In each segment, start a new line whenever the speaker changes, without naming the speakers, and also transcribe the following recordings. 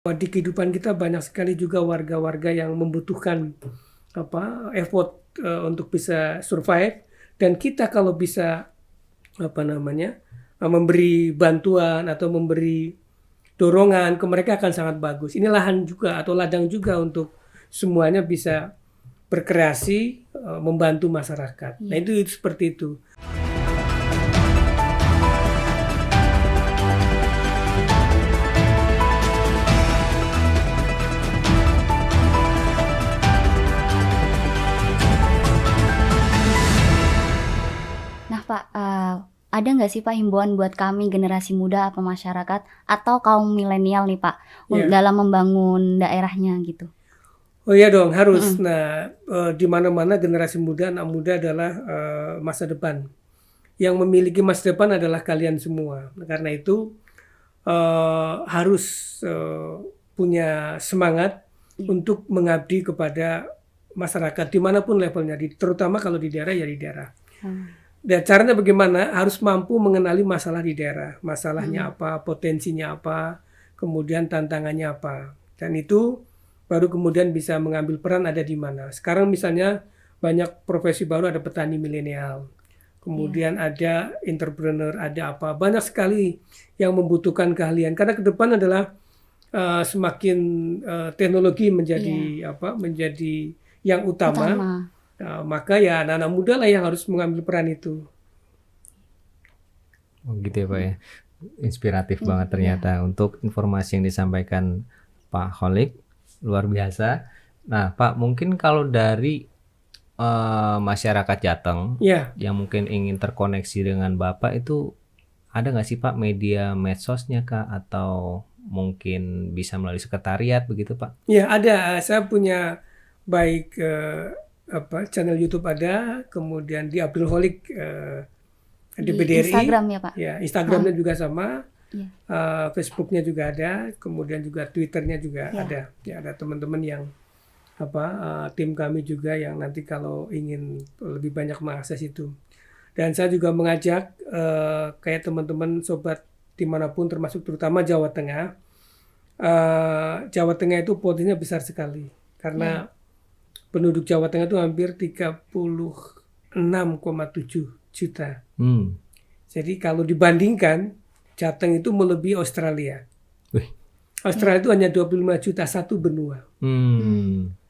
Di kehidupan kita banyak sekali juga warga-warga yang membutuhkan effort untuk bisa survive, dan kita kalau bisa memberi bantuan atau memberi dorongan ke mereka akan sangat bagus. Ini lahan juga atau ladang juga untuk semuanya bisa berkreasi, membantu masyarakat. Nah, itu seperti itu.
Nah Pak, ada nggak sih Pak himbauan buat kami generasi muda apa masyarakat atau kaum milenial nih Pak dalam membangun daerahnya gitu?
Oh iya dong, harus. Nah, di mana-mana generasi muda, anak muda adalah masa depan. Yang memiliki masa depan adalah kalian semua. Nah, karena itu harus punya semangat untuk mengabdi kepada masyarakat dimanapun levelnya, terutama kalau di daerah ya di daerah. Dan caranya bagaimana? Harus mampu mengenali masalah di daerah, masalahnya apa, potensinya apa, kemudian tantangannya apa, dan itu baru kemudian bisa mengambil peran ada di mana. Sekarang misalnya banyak profesi baru, ada petani milenial, kemudian ada entrepreneur, ada apa, banyak sekali yang membutuhkan keahlian karena ke depan adalah semakin teknologi menjadi menjadi yang utama. Nah, maka ya anak-anak muda lah yang harus mengambil peran itu.
Oh gitu ya Pak ya. Inspiratif banget ternyata untuk informasi yang disampaikan Pak Kholik, luar biasa. Nah Pak, mungkin kalau dari masyarakat Jateng yang mungkin ingin terkoneksi dengan Bapak itu ada nggak sih Pak media medsosnya Kak, atau mungkin bisa melalui sekretariat begitu Pak?
Ya ada, saya punya baik channel YouTube ada, kemudian di Abdul Kholik di BDRI,
Instagram ya Pak?
Ya, Instagramnya juga sama, Facebooknya juga ada, kemudian juga Twitternya juga ada. Ya, ada teman-teman yang tim kami juga yang nanti kalau ingin lebih banyak mengakses itu. Dan saya juga mengajak kayak teman-teman sobat dimanapun, termasuk terutama Jawa Tengah. Jawa Tengah itu potensinya besar sekali karena penduduk Jawa Tengah itu hampir 36,7 juta. Jadi kalau dibandingkan, Jateng itu melebihi Australia. Australia itu hanya 25 juta, satu benua.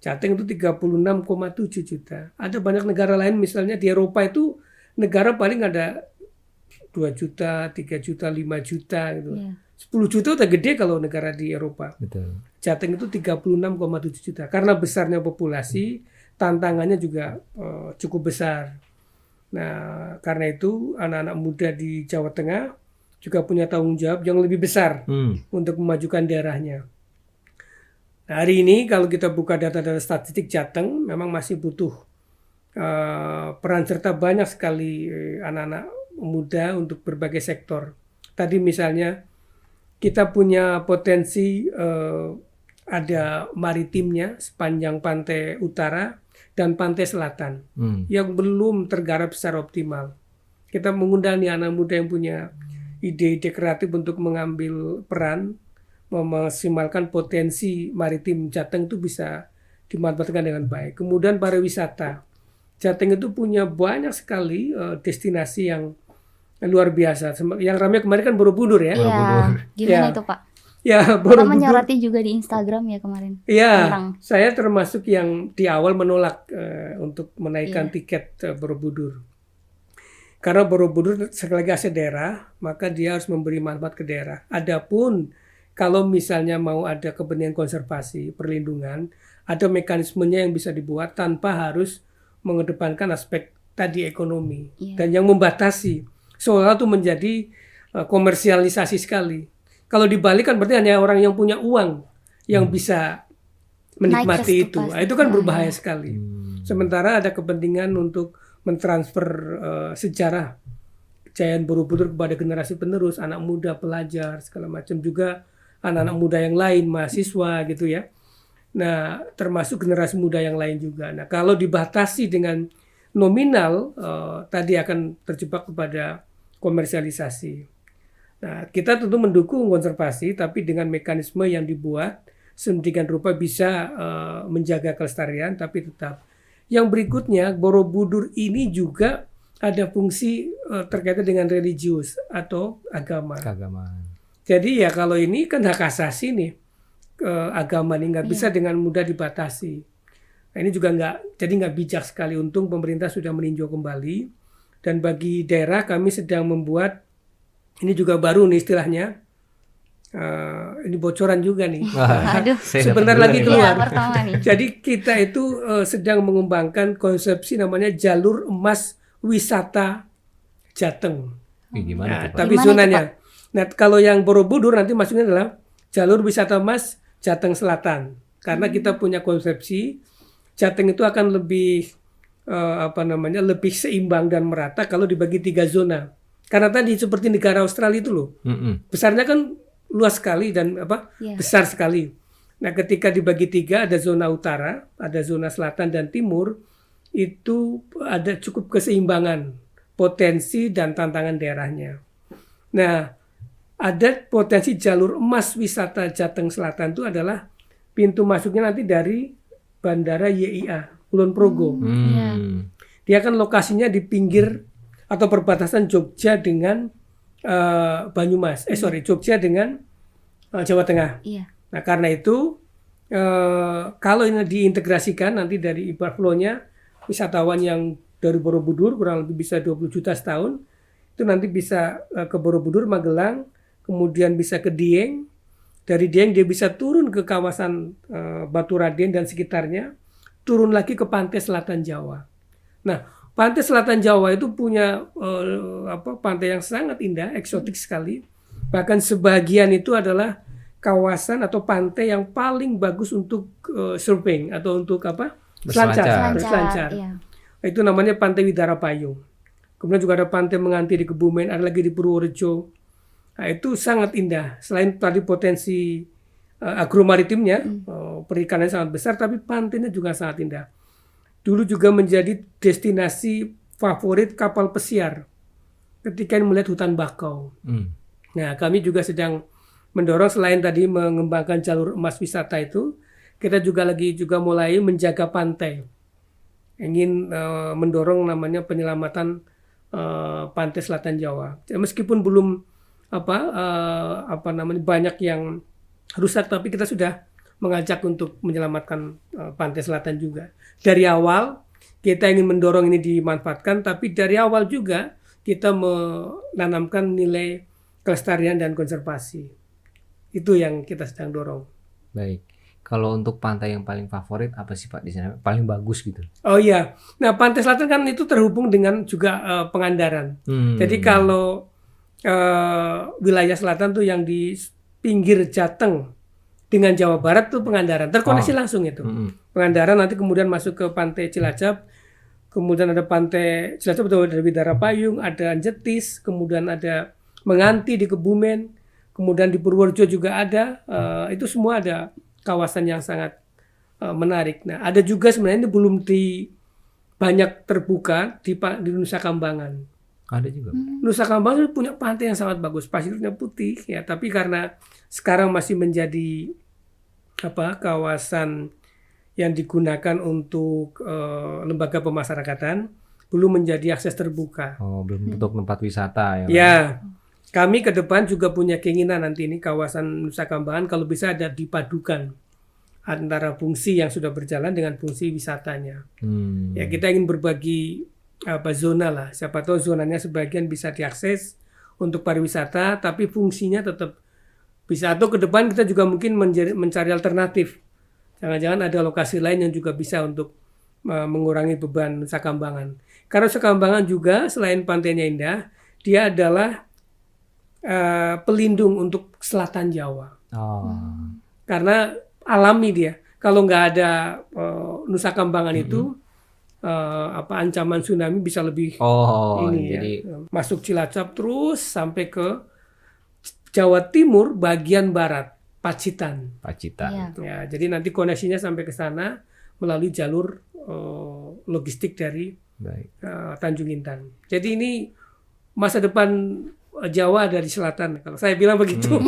Jateng itu 36,7 juta. Ada banyak negara lain, misalnya di Eropa itu negara paling ada 2 juta, 3 juta, 5 juta gitu. 10 juta udah gede kalau negara di Eropa.
Betul.
Jateng itu 36,7 juta. Karena besarnya populasi, tantangannya juga cukup besar. Nah, karena itu anak-anak muda di Jawa Tengah juga punya tanggung jawab yang lebih besar untuk memajukan daerahnya. Nah, hari ini kalau kita buka data-data statistik Jateng, memang masih butuh peran serta banyak sekali anak-anak muda untuk berbagai sektor. Tadi misalnya kita punya potensi ada maritimnya sepanjang pantai utara dan pantai selatan yang belum tergarap secara optimal. Kita mengundang nih anak muda yang punya ide-ide kreatif untuk mengambil peran memaksimalkan potensi maritim Jateng itu bisa dimanfaatkan dengan baik. Kemudian pariwisata. Jateng itu punya banyak sekali destinasi yang luar biasa. Yang ramai kemarin kan Borobudur ya.
Gimana itu Pak?
Ya,
Bapak menyoroti juga di Instagram ya kemarin.
Iya, saya termasuk yang di awal menolak untuk menaikkan tiket Borobudur. Karena Borobudur sekali lagi aset daerah, maka dia harus memberi manfaat ke daerah. Adapun kalau misalnya mau ada kepentingan konservasi, perlindungan, ada mekanismenya yang bisa dibuat tanpa harus mengedepankan aspek tadi ekonomi. Dan yang membatasi, seolah itu menjadi komersialisasi sekali. Kalau dibalik kan berarti hanya orang yang punya uang yang bisa menikmati itu. Nah, itu kan berbahaya sekali. Sementara ada kepentingan untuk mentransfer sejarah kejayaan Borobudur kepada generasi penerus, anak muda, pelajar, segala macam, juga anak-anak muda yang lain, mahasiswa gitu ya. Nah, termasuk generasi muda yang lain juga. Nah, kalau dibatasi dengan nominal, tadi akan terjebak kepada komersialisasi. Nah, kita tentu mendukung konservasi, tapi dengan mekanisme yang dibuat sedemikian rupa bisa menjaga kelestarian, tapi tetap. Yang berikutnya, Borobudur ini juga ada fungsi terkait dengan religius atau agama.
Keagamaan.
Jadi ya kalau ini kan hak asasi nih, agama ini nggak bisa
Iya.
dengan mudah dibatasi. Nah, ini juga nggak bijak sekali. Untung pemerintah sudah meninjau kembali, dan bagi daerah kami sedang membuat, ini juga baru nih istilahnya, ini bocoran juga nih.
Aduh.
Saya
Sebentar
dapat
lagi
dulu nih,
keluar.
Iya, pertama nih.
Jadi kita itu sedang mengembangkan konsepsi namanya jalur emas wisata Jateng.
Pak. Ih, gimana
Nah,
tuh Pak?
tapi
Gimana itu,
zonanya. Nah, kalau yang Borobudur nanti masuknya adalah jalur wisata emas Jateng Selatan. Karena kita punya konsepsi Jateng itu akan lebih lebih seimbang dan merata kalau dibagi 3 zona. Karena tadi seperti negara Australia itu loh, besarnya kan luas sekali dan
Iya.
besar sekali. Nah, ketika dibagi 3, ada zona utara, ada zona selatan dan timur, itu ada cukup keseimbangan potensi dan tantangan daerahnya. Nah, ada potensi jalur emas wisata Jateng Selatan itu adalah pintu masuknya nanti dari Bandara YIA Kulon Progo.
Iya.
Dia kan lokasinya di pinggir atau perbatasan Jogja dengan Banyumas. Jogja dengan Jawa Tengah.
Iya.
Nah, karena itu kalau ini diintegrasikan nanti dari ibarat flow-nya, wisatawan yang dari Borobudur kurang lebih bisa 20 juta setahun, itu nanti bisa ke Borobudur, Magelang, kemudian bisa ke Dieng. Dari Dieng dia bisa turun ke kawasan Baturaden dan sekitarnya, turun lagi ke pantai selatan Jawa. Nah, pantai selatan Jawa itu punya pantai yang sangat indah, eksotik sekali. Bahkan sebagian itu adalah kawasan atau pantai yang paling bagus untuk surfing atau untuk
Berselancar.
berselancar.
Iya.
Itu namanya Pantai Widara Payung. Kemudian juga ada Pantai Menganti di Kebumen, ada lagi di Purworejo. Nah, itu sangat indah. Selain tadi potensi agromaritimnya, perikanannya sangat besar, tapi pantainya juga sangat indah. Dulu juga menjadi destinasi favorit kapal pesiar ketika melihat hutan bakau. Nah, kami juga sedang mendorong selain tadi mengembangkan jalur emas wisata itu, kita juga mulai menjaga pantai. Ingin mendorong namanya penyelamatan pantai selatan Jawa. Meskipun belum banyak yang rusak, tapi kita sudah mengajak untuk menyelamatkan pantai selatan juga. Dari awal kita ingin mendorong ini dimanfaatkan, tapi dari awal juga kita menanamkan nilai kelestarian dan konservasi. Itu yang kita sedang dorong.
Baik. Kalau untuk pantai yang paling favorit apa sih Pak di sana? Paling bagus gitu.
Oh iya. Nah, pantai selatan kan itu terhubung dengan juga Pangandaran. Jadi kalau wilayah selatan tuh yang di pinggir Jateng dengan Jawa Barat tuh Pangandaran. Terkoneksi langsung itu. Pangandaran nanti kemudian masuk ke pantai Cilacap. Kemudian ada pantai Cilacap, ada Widara Payung, ada Jetis, kemudian ada Menganti di Kebumen, kemudian di Purworejo juga ada. Itu semua ada kawasan yang sangat menarik. Nah, ada juga sebenarnya ini belum banyak terbuka di Nusa Kambangan.
Ada juga.
Nusa Kambangan punya pantai yang sangat bagus, pasirnya putih ya, tapi karena sekarang masih menjadi kawasan yang digunakan untuk lembaga pemasyarakatan, belum menjadi akses terbuka.
Oh, belum untuk tempat wisata ya.
Ya. Kami ke depan juga punya keinginan nanti ini kawasan Nusa Kambangan kalau bisa ada dipadukan antara fungsi yang sudah berjalan dengan fungsi wisatanya. Ya, kita ingin berbagi zona lah. Siapa tahu zonanya sebagian bisa diakses untuk pariwisata, tapi fungsinya tetap bisa. Atau ke depan kita juga mungkin mencari alternatif. Jangan-jangan ada lokasi lain yang juga bisa untuk mengurangi beban Nusa Kambangan. Karena Nusa Kambangan juga selain pantainya indah, dia adalah pelindung untuk selatan Jawa. Karena alami dia. Kalau nggak ada Nusa Kambangan itu, ancaman tsunami bisa lebih jadi masuk Cilacap terus sampai ke Jawa Timur bagian barat, Pacitan. Ya, jadi nanti koneksinya sampai ke sana melalui jalur logistik dari Tanjung Intan. Jadi ini masa depan Jawa dari selatan. Kalau saya bilang begitu.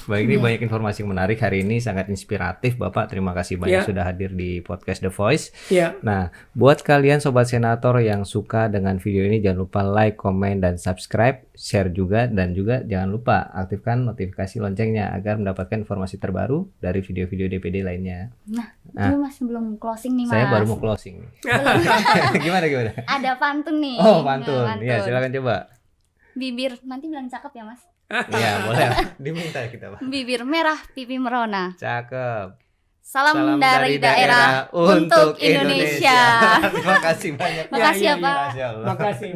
Baik, ini banyak informasi yang menarik hari ini, sangat inspiratif Bapak. Terima kasih banyak sudah hadir di podcast The Voice. Nah, buat kalian Sobat Senator yang suka dengan video ini, jangan lupa like, komen, dan subscribe, share juga, dan juga jangan lupa aktifkan notifikasi loncengnya agar mendapatkan informasi terbaru dari video-video DPD lainnya.
Nah, itu Mas belum closing nih Mas.
Saya baru mau closing. Gimana?
Ada pantun nih.
Oh, pantun. Ya, silakan coba.
Bibir, nanti bilang cakep ya Mas.
Iya, boleh. Diminta kita, Pak.
Bibir merah, pipi merona.
Cakep.
Salam dari daerah untuk Indonesia.
Terima kasih banyak.
Makasih ya Pak.
Masya Allah.
Makasih.